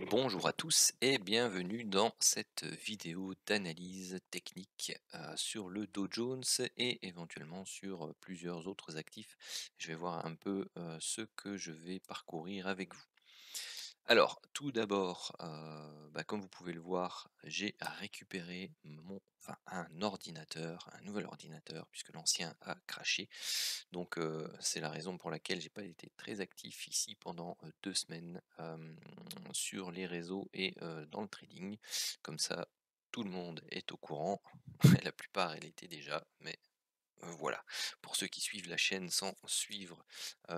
Bonjour à tous et bienvenue dans cette vidéo d'analyse technique sur le Dow Jones et éventuellement sur plusieurs autres actifs. Je vais voir un peu ce que je vais parcourir avec vous. Alors, tout d'abord, comme vous pouvez le voir, j'ai récupéré un nouvel ordinateur, puisque l'ancien a craché. Donc, c'est la raison pour laquelle j'ai pas été très actif ici pendant 2 semaines sur les réseaux et dans le trading. Comme ça, tout le monde est au courant. La plupart, elle était déjà, mais voilà. Pour ceux qui suivent la chaîne sans suivre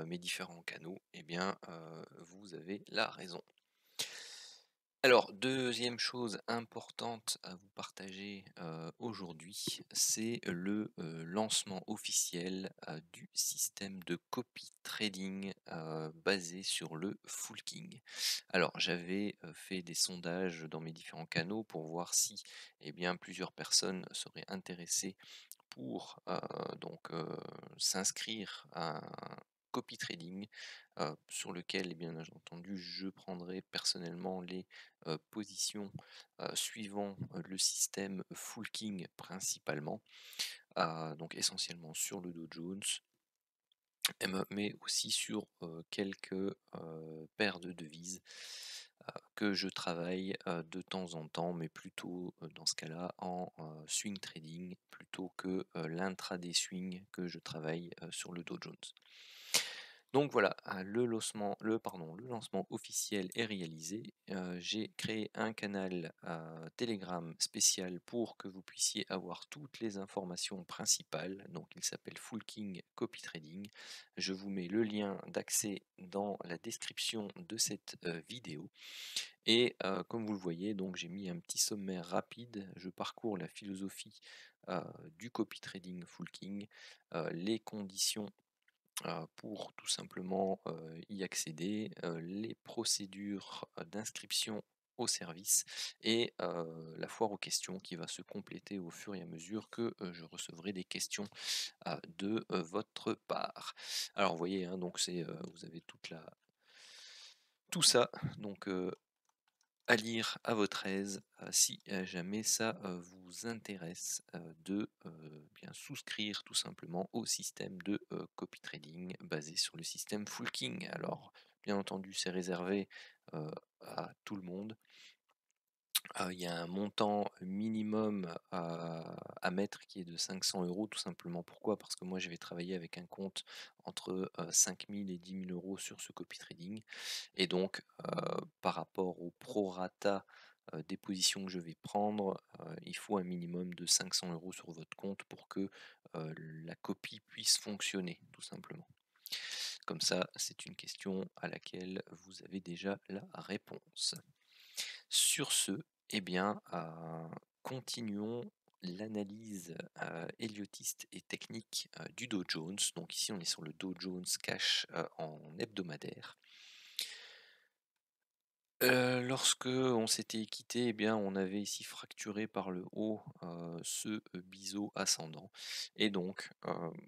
mes différents canaux, eh bien, vous avez la raison. Alors, deuxième chose importante à vous partager aujourd'hui, c'est le lancement officiel du système de copy trading basé sur le Full King. Alors, j'avais fait des sondages dans mes différents canaux pour voir si plusieurs personnes seraient intéressées pour s'inscrire à un copy trading sur lequel, bien entendu, je prendrai personnellement les positions suivant le système Full King principalement, donc essentiellement sur le Dow Jones, mais aussi sur quelques paires de devises que je travaille de temps en temps, mais plutôt dans ce cas-là en swing trading plutôt que l'intraday swing que je travaille sur le Dow Jones. Donc voilà, le lancement officiel est réalisé. J'ai créé un canal Telegram spécial pour que vous puissiez avoir toutes les informations principales. Donc il s'appelle Full King Copy Trading. Je vous mets le lien d'accès dans la description de cette vidéo. Et comme vous le voyez, donc j'ai mis un petit sommaire rapide. Je parcours la philosophie du copy trading Full King, les conditions pour tout simplement y accéder, les procédures d'inscription au service et la foire aux questions qui va se compléter au fur et à mesure que je recevrai des questions de votre part. Alors vous voyez, hein, donc vous avez tout ça, donc à lire à votre aise si jamais ça vous intéresse de bien souscrire tout simplement au système de copy trading basé sur le système Full King. Alors, bien entendu, c'est réservé à tout le monde. Il y a un montant minimum à mettre qui est de 500 €, tout simplement. Pourquoi? Parce que moi, je vais travailler avec un compte entre 5 000 et 10 000 € sur ce copy trading. Et donc, par rapport au prorata des positions que je vais prendre, il faut un minimum de 500 € sur votre compte pour que la copie puisse fonctionner, tout simplement. Comme ça, c'est une question à laquelle vous avez déjà la réponse. Sur ce, eh bien, continuons l'analyse héliotiste et technique du Dow Jones. Donc ici, on est sur le Dow Jones Cash en hebdomadaire. Lorsque on s'était quitté, eh bien, on avait ici fracturé par le haut ce biseau ascendant. Et donc,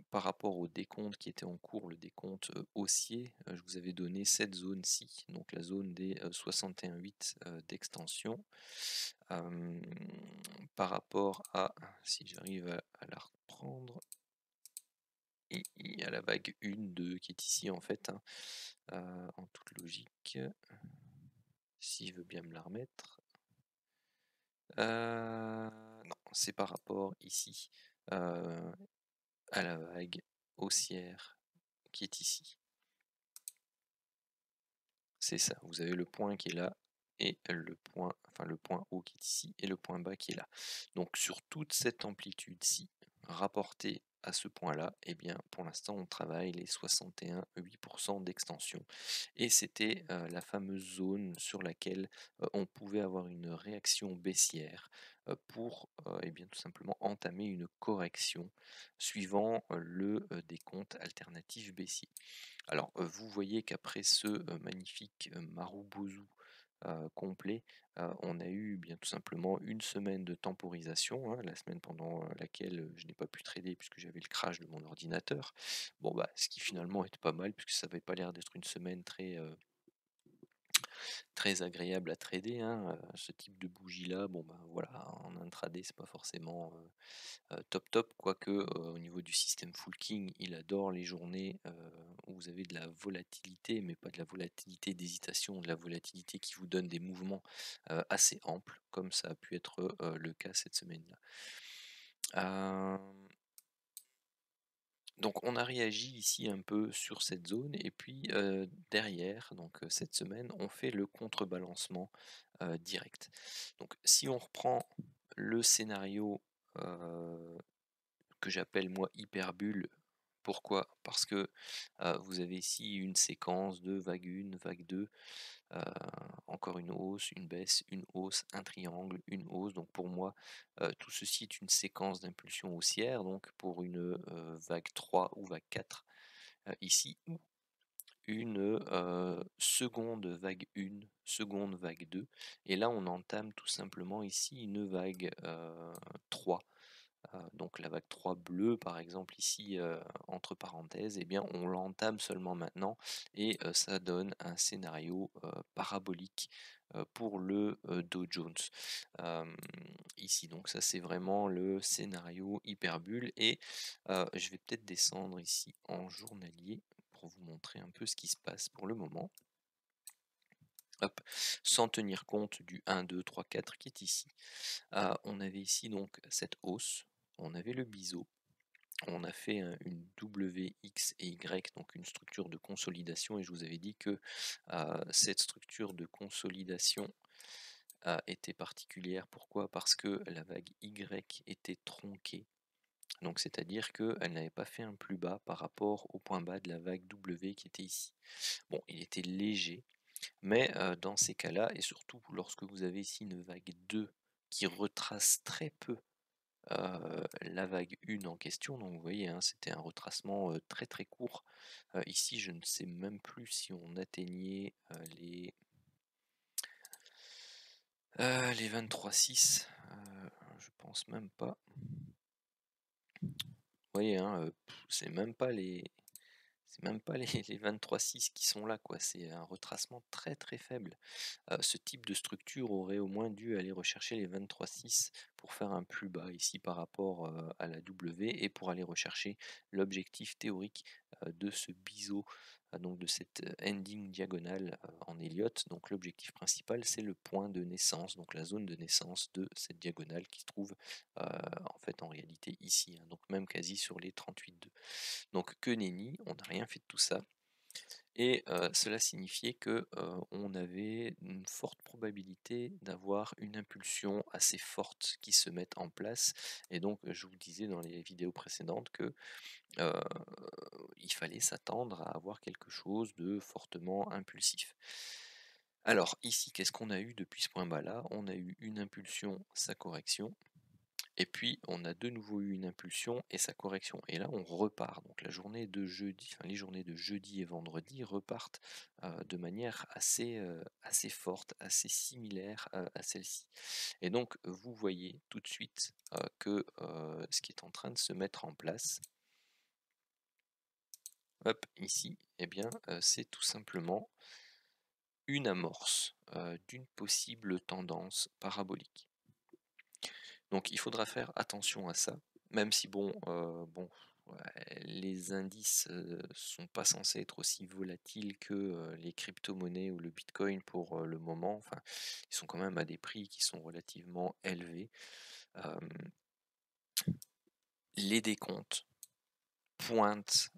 par rapport au décompte qui était en cours, le décompte haussier, je vous avais donné cette zone-ci, donc la zone des 61,8 d'extension. Euh, Par rapport à, si j'arrive à la reprendre, et à la vague 1, 2 qui est ici en fait, hein, en toute logique. S'il veut bien me la remettre. Non, c'est par rapport ici à la vague haussière qui est ici. C'est ça, vous avez le point qui est là et le point haut qui est ici et le point bas qui est là. Donc sur toute cette amplitude-ci, rapportée à ce point-là, eh bien pour l'instant on travaille les 61,8% d'extension. Et c'était la fameuse zone sur laquelle on pouvait avoir une réaction baissière pour tout simplement entamer une correction suivant le décompte alternatif baissier. Alors, vous voyez qu'après ce magnifique Marubozu complet, on a eu bien tout simplement une semaine de temporisation, hein, la semaine pendant laquelle je n'ai pas pu trader puisque j'avais le crash de mon ordinateur. Bon, bah, ce qui finalement est pas mal puisque ça n'avait pas l'air d'être une semaine très agréable à trader, hein, ce type de bougie-là, bon, ben, voilà, en intraday, c'est pas forcément, top top, quoique, au niveau du système Full King, il adore les journées, où vous avez de la volatilité, mais pas de la volatilité d'hésitation, de la volatilité qui vous donne des mouvements, assez amples, comme ça a pu être, le cas cette semaine-là. Hem Donc on a réagi ici un peu sur cette zone et puis, derrière, donc, cette semaine, on fait le contrebalancement, direct. Donc si on reprend le scénario, heu, que j'appelle moi hyperbule, pourquoi? Parce que, vous avez ici une séquence de vague 1, vague 2, Heu, encore une hausse, une baisse, une hausse, un triangle, une hausse. Donc pour moi, tout ceci est une séquence d'impulsions haussières, donc pour une, vague 3 ou vague 4, ici, ou une, seconde vague 1, seconde vague 2. Et là, on entame tout simplement ici une vague, 3. Donc la vague 3 bleue par exemple ici, entre parenthèses, eh bien on l'entame seulement maintenant et ça donne un scénario, parabolique, pour le, Dow Jones. Hem, Ici donc ça c'est vraiment le scénario hyperbule et je vais peut-être descendre ici en journalier pour vous montrer un peu ce qui se passe pour le moment. Hop, sans tenir compte du 1, 2, 3, 4 qui est ici. On avait ici donc cette hausse, on avait le biseau, on a fait une W, X et Y, donc une structure de consolidation, et je vous avais dit que cette structure de consolidation était particulière. Pourquoi? Parce que la vague Y était tronquée. Donc c'est-à-dire qu'elle n'avait pas fait un plus bas par rapport au point bas de la vague W qui était ici. Bon, il était léger, mais dans ces cas-là, et surtout lorsque vous avez ici une vague 2 qui retrace très peu la vague 1 en question, donc vous voyez, hein, c'était un retracement, très, très court. Ici, je ne sais même plus si on atteignait, les 23,6, je pense même pas. Vous voyez, hein, c'est même pas les les 23,6 qui sont là, quoi, c'est un retracement très, très faible. Ce type de structure aurait au moins dû aller rechercher les 23,6 pour faire un plus bas ici par rapport, à la W, et pour aller rechercher l'objectif théorique, de ce biseau, donc de cette, ending diagonale, en Elliott. Donc l'objectif principal, c'est le point de naissance, donc la zone de naissance de cette diagonale qui se trouve, en fait, en réalité ici, hein, donc même quasi sur les 38,2. Donc que nenni, on n'a rien fait de tout ça. Et cela signifiait que, on avait une forte probabilité d'avoir une impulsion assez forte qui se mette en place, et donc je vous disais dans les vidéos précédentes que, heu, il fallait s'attendre à avoir quelque chose de fortement impulsif. Alors ici, qu'est-ce qu'on a eu depuis ce point bas-là? On a eu une impulsion, sa correction, et puis, on a de nouveau eu une impulsion et sa correction. Et là, on repart. Donc la journée de jeudi, enfin les journées de jeudi et vendredi repartent de manière assez forte, assez similaire à celle-ci. Et donc, vous voyez tout de suite que ce qui est en train de se mettre en place, hop, ici, eh bien, c'est tout simplement une amorce d'une possible tendance parabolique. Donc il faudra faire attention à ça, même si bon, ouais, les indices, sont pas censés être aussi volatiles que, les cryptomonnaies ou le bitcoin pour, le moment. Enfin, ils sont quand même à des prix qui sont relativement élevés. Hem, les décomptes pointent,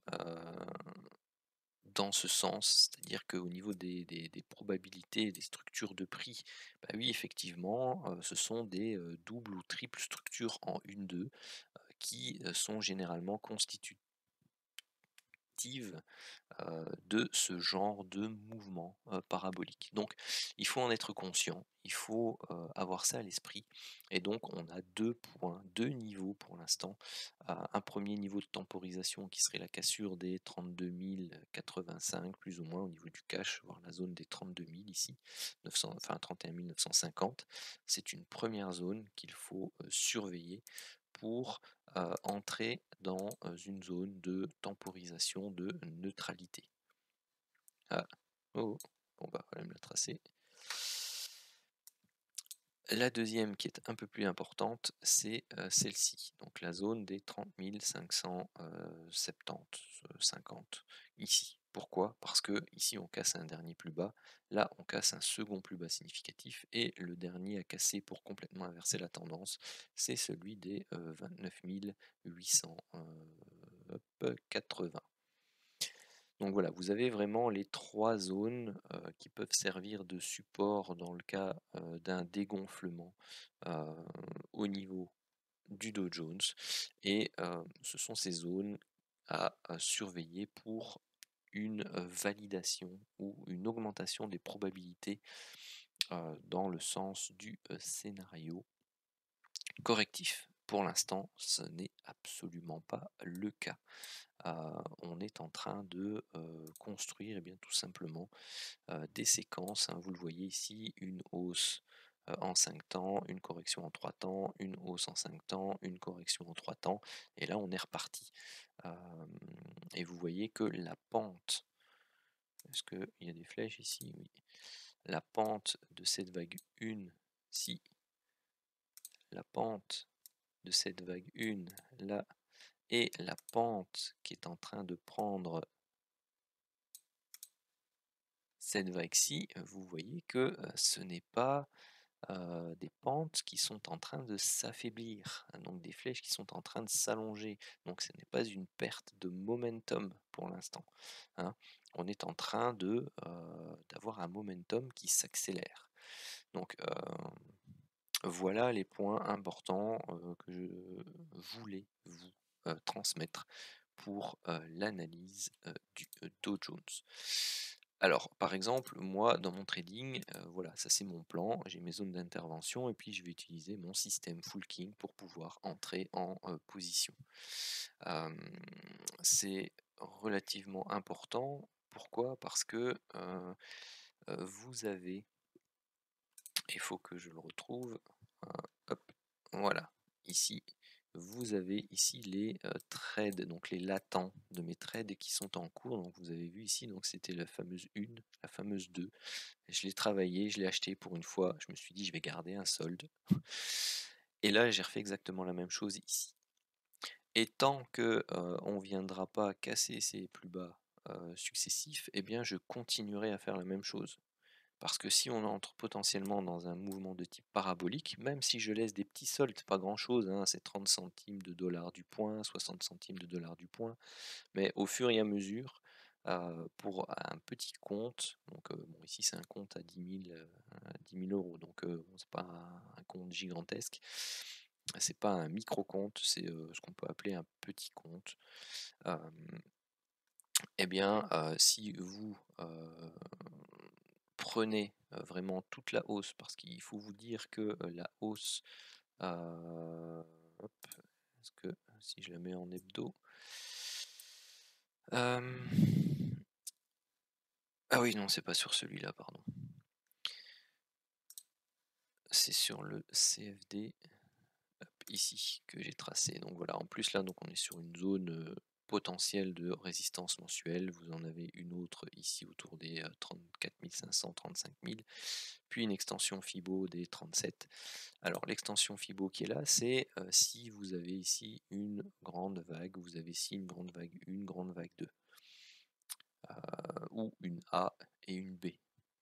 dans ce sens, c'est-à-dire qu'au niveau des probabilités, des structures de prix, bah oui, effectivement, ce sont des, doubles ou triples structures en une 2 qui, sont généralement constitutives, de ce genre de mouvement, parabolique. Donc il faut en être conscient, il faut, avoir ça à l'esprit, et donc on a 2 points, 2 niveaux pour l'instant. Un premier niveau de temporisation qui serait la cassure des 32 085 plus ou moins au niveau du cash, voire la zone des 32 000 ici, 900, enfin 31 950. C'est une première zone qu'il faut, surveiller pour entrer dans une zone de temporisation de neutralité. Ah, oh, oh. Bon bah, voilà, me l'a tracé. La deuxième qui est un peu plus importante, c'est, celle-ci, donc la zone des 30 570, 50 ici. Pourquoi? Parce que ici on casse un dernier plus bas, là on casse un second plus bas significatif et le dernier à casser pour complètement inverser la tendance, c'est celui des, 29 800, 80. Donc voilà, vous avez vraiment les 3 zones, qui peuvent servir de support dans le cas, d'un dégonflement, heu, au niveau du Dow Jones et ce sont ces zones à surveiller pour une, validation ou une augmentation des probabilités, dans le sens du, scénario correctif. Pour l'instant, ce n'est absolument pas le cas. Heu, on est en train de, construire et bien tout simplement, des séquences, hein. Vous le voyez ici, une hausse, en 5 temps, une correction en 3 temps, une hausse en 5 temps, une correction en 3 temps et là on est reparti. Et vous voyez que la pente, est-ce qu'il y a des flèches ici? Oui. La pente de cette vague 1, si la pente de cette vague 1 là et la pente qui est en train de prendre cette vague-ci, vous voyez que, ce n'est pas, des pentes qui sont en train de s'affaiblir, hein, donc des flèches qui sont en train de s'allonger. Donc ce n'est pas une perte de momentum pour l'instant, hein. On est en train d'avoir un momentum qui s'accélère. Donc, voilà les points importants, que je voulais vous, transmettre pour, l'analyse, du, Dow Jones. Alors, par exemple, moi, dans mon trading, voilà, ça c'est mon plan, j'ai mes zones d'intervention et puis je vais utiliser mon système Full King pour pouvoir entrer en, position. Hem, c'est relativement important. Pourquoi? Parce que, vous avez il faut que je le retrouve, hop, voilà, ici, vous avez ici les, trades, donc les latents de mes trades qui sont en cours. Donc vous avez vu ici, donc c'était la fameuse 1, la fameuse 2. Je l'ai travaillé, je l'ai acheté pour une fois, je me suis dit: «Je vais garder un solde» et là, j'ai refait exactement la même chose ici et tant que, on viendra pas casser ces plus bas, successifs et bien je continuerai à faire la même chose. Parce que si on entre potentiellement dans un mouvement de type parabolique, même si je laisse des petits soldes, pas grand-chose, hein, c'est 30 centimes de dollars du point, 60 centimes de dollars du point, mais au fur et à mesure, pour un petit compte, donc bon, ici c'est un compte à 10 000 €, donc bon, c'est pas un compte gigantesque, c'est pas un micro-compte, c'est ce qu'on peut appeler un petit compte. Euh, eh bien, si vous prenez vraiment toute la hausse, parce qu'il faut vous dire que la hausse, hop, est-ce que si je la mets en hebdo, ah oui, non, c'est pas sur celui-là, pardon. C'est sur le CFD, hop, ici, que j'ai tracé. Donc voilà, en plus là, donc on est sur une zone potentielle de résistance mensuelle. Vous en avez une autre ici autour des 34 500, 35 000, puis une extension Fibo des 37. Alors l'extension Fibo qui est là, c'est si vous avez ici une grande vague, vous avez ici une grande vague 1, une grande vague 2, ou une A et une B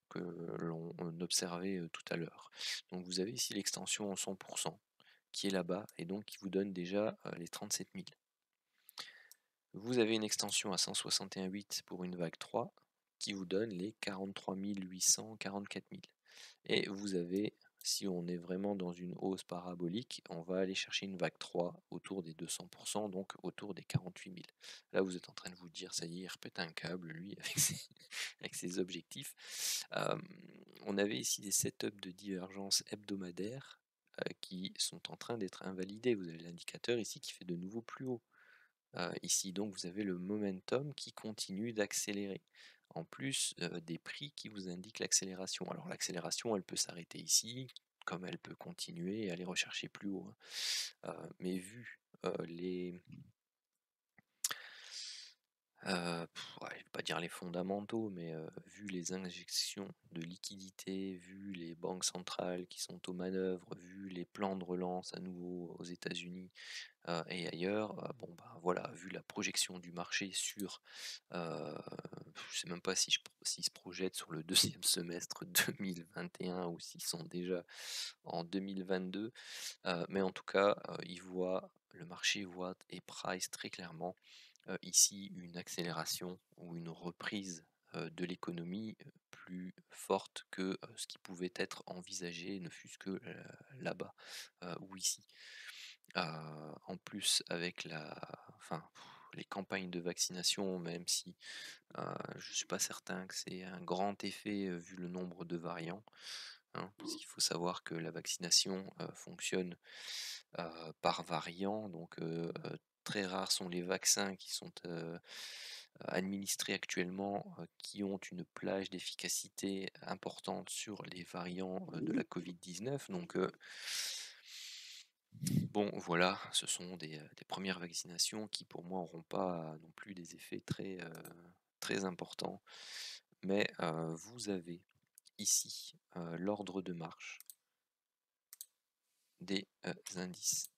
que l'on observait tout à l'heure. Donc vous avez ici l'extension en 100% qui est là-bas et donc qui vous donne déjà les 37 000. Vous avez une extension à 161,8 pour une vague 3 qui vous donne les 43 800, 44 000. Et vous avez, si on est vraiment dans une hausse parabolique, on va aller chercher une vague 3 autour des 200%, donc autour des 48 000. Là, vous êtes en train de vous dire, ça y est, il répète un câble, lui, avec ses objectifs. On avait ici des setups de divergence hebdomadaires qui sont en train d'être invalidés. Vous avez l'indicateur ici qui fait de nouveau plus haut. Ici, donc, vous avez le momentum qui continue d'accélérer. En plus des prix qui vous indiquent l'accélération. Alors l'accélération, elle peut s'arrêter ici, comme elle peut continuer et aller rechercher plus haut, hein. Mais vu les Ouais, je vais pas dire les fondamentaux, mais vu les injections de liquidités, vu les banques centrales qui sont aux manœuvres, vu les plans de relance à nouveau aux États-Unis, et ailleurs, bon, bah, voilà, vu la projection du marché sur, heu, je sais même pas si s'ils se projettent sur le deuxième semestre 2021 ou s'ils sont déjà en 2022, mais en tout cas, le marché voit et price très clairement, ici une accélération ou une reprise, de l'économie, plus forte que, ce qui pouvait être envisagé, ne fût-ce que, là-bas, ou ici. En plus avec les campagnes de vaccination, même si, je suis pas certain que c'est un grand effet, vu le nombre de variants, hein. Parce qu'il faut savoir que la vaccination, fonctionne, par variant, donc très rares sont les vaccins qui sont, administrés actuellement, qui ont une plage d'efficacité importante sur les variants, de la Covid-19. Donc bon, voilà, ce sont des 1 vaccinations qui, pour moi, n'auront pas non plus des effets très importants. Mais, vous avez ici, l'ordre de marche des, indices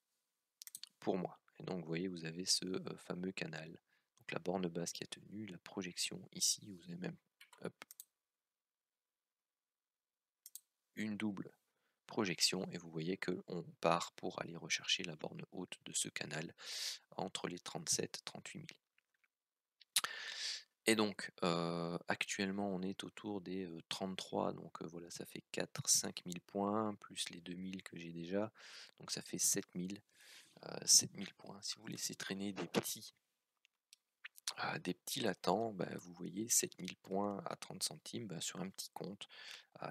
pour moi. Et donc, vous voyez, vous avez ce, fameux canal. Donc la borne basse qui a tenu, la projection ici, vous avez même, hop, une double projection et vous voyez qu'on part pour aller rechercher la borne haute de ce canal entre les 37 000 et 38 000. Et donc, actuellement, on est autour des, 33, donc voilà, ça fait 4 000 à 5 000 points, plus les 2 000 que j'ai déjà, donc ça fait 7 000, 7 000 points. Si vous laissez traîner des petits latents, bah, vous voyez 7 000 points à 30 centimes, bah, sur un petit compte,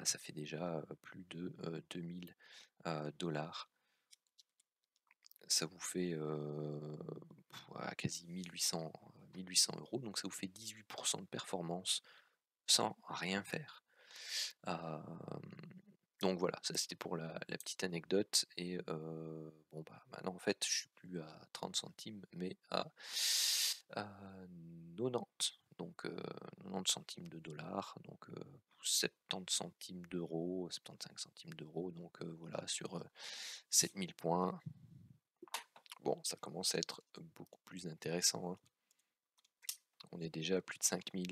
ça fait déjà, plus de, 2 000 $. Ça vous fait, quasi 1 800 €, donc ça vous fait 18 de performance sans rien faire. Hem, donc voilà, ça c'était pour la petite anecdote et bon, bah, maintenant en fait je suis plus à 30 centimes mais à 90, donc 90 centimes de dollars, donc 70 centimes d'euros, 75 centimes d'euros, donc voilà sur, 7 000 points. Bon, ça commence à être beaucoup plus intéressant, hein. On est déjà à plus de 5 000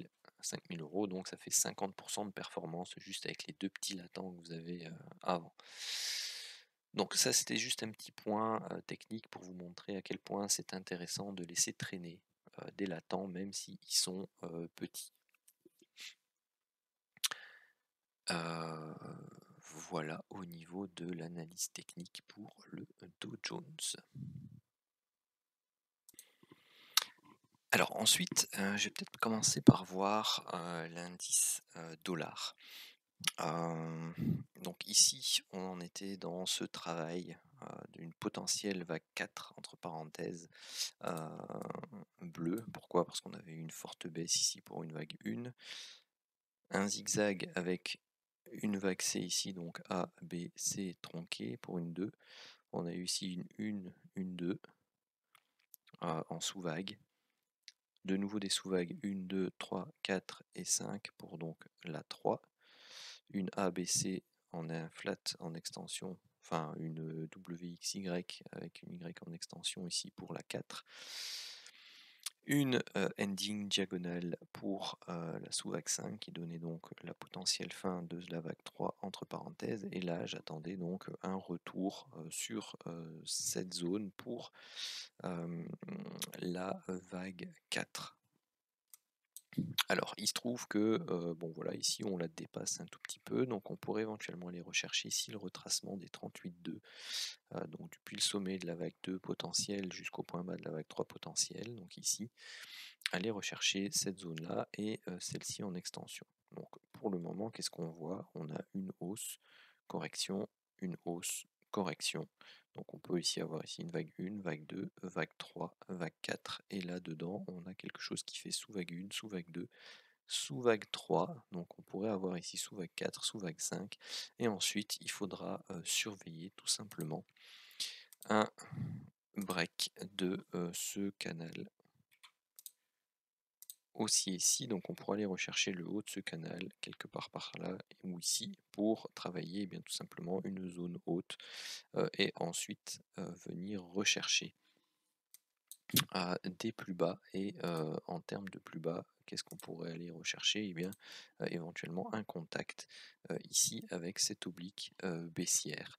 €, donc ça fait 50 de performance juste avec les 2 petits latents que vous avez, avant. Donc ça, c'était juste un petit point, technique pour vous montrer à quel point c'est intéressant de laisser traîner, des latents même s'ils sont, petits. Heu, voilà au niveau de l'analyse technique pour le Dow Jones. Alors ensuite, je vais peut-être commencer par voir, l'indice, dollar. Hem, donc ici, on en était dans ce travail, d'une potentielle vague 4 entre parenthèses, heu, bleue. Pourquoi? Parce qu'on avait eu une forte baisse ici pour une vague 1, un zigzag avec une vague C ici, donc A, B, C tronquée pour une 2. On a eu ici une 2, en sous-vague. De nouveau des sous-vagues 1, 2, 3, 4 et 5 pour donc la 3. Une ABC en un flat en extension, enfin une WXY avec une Y en extension ici pour la 4. Une ending diagonale pour la sous-vague 5 qui donnait donc la potentielle fin de la vague 3 entre parenthèses. Et là, j'attendais donc un retour sur cette zone pour la vague 4. Alors, il se trouve que, bon voilà, ici on la dépasse un tout petit peu, donc on pourrait éventuellement aller rechercher ici le retracement des 38,2, donc depuis le sommet de la vague 2 potentielle jusqu'au point bas de la vague 3 potentielle, donc ici, aller rechercher cette zone-là et celle-ci en extension. Donc pour le moment, qu'est-ce qu'on voit? On a une hausse, correction, une hausse, correction. Donc on peut ici avoir ici une vague 1, vague 2, vague 3, vague 4, et là-dedans, on a quelque chose qui fait sous-vague 1, sous-vague 2, sous-vague 3, donc on pourrait avoir ici sous-vague 4, sous-vague 5, et ensuite il faudra surveiller tout simplement un break de ce canal aussi ici, donc on pourra aller rechercher le haut de ce canal, quelque part par là ou ici, pour travailler bien tout simplement une zone haute, et ensuite, venir rechercher des plus bas et en termes de plus bas, qu'est-ce qu'on pourrait aller rechercher? Eh bien, éventuellement un contact, ici avec cette oblique, baissière,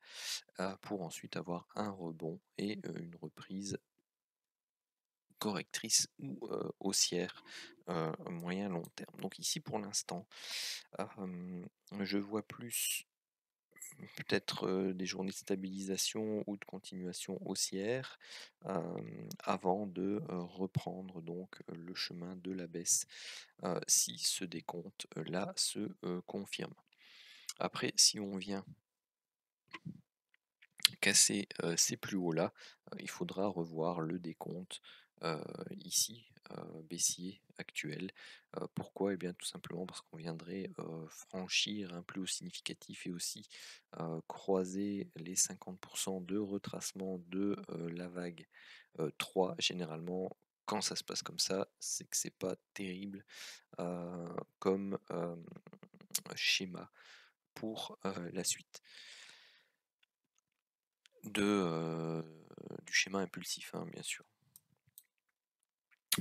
pour ensuite avoir un rebond et une reprise correctrice ou haussière, moyen long terme. Donc ici pour l'instant, je vois plus peut-être, des journées de stabilisation ou de continuation haussière, avant de, reprendre donc, le chemin de la baisse, si ce décompte, là se, confirme. Après si on vient casser, ces plus hauts-là, il faudra revoir le décompte, ici, baissier actuel. Pourquoi? Eh bien tout simplement parce qu'on viendrait, franchir un plus haut significatif et aussi, croiser les 50 de retracement de, la vague, 3. Généralement, quand ça se passe comme ça, c'est que c'est pas terrible, comme, schéma pour, la suite du schéma impulsif, hein, bien sûr.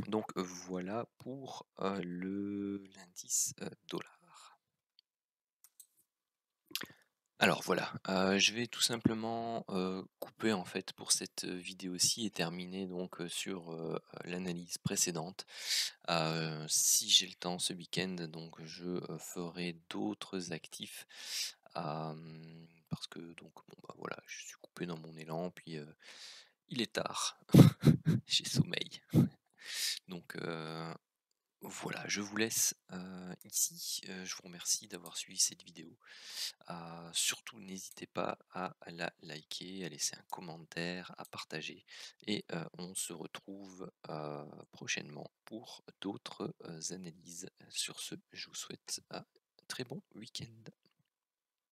Donc voilà pour, l'indice, dollar. Alors voilà, je vais tout simplement, couper en fait pour cette, vidéo-ci et terminer donc, sur, l'analyse précédente. Si j'ai le temps ce week-end, donc je, ferai d'autres actifs, parce que donc bon, bah, voilà, je suis coupé dans mon élan puis, il est tard, j'ai sommeil. Donc voilà, je vous laisse, ici, je vous remercie d'avoir suivi cette vidéo. Surtout n'hésitez pas à la liker, à laisser un commentaire, à partager et on se retrouve, prochainement pour d'autres, analyses. Sur ce, je vous souhaite un très bon week-end.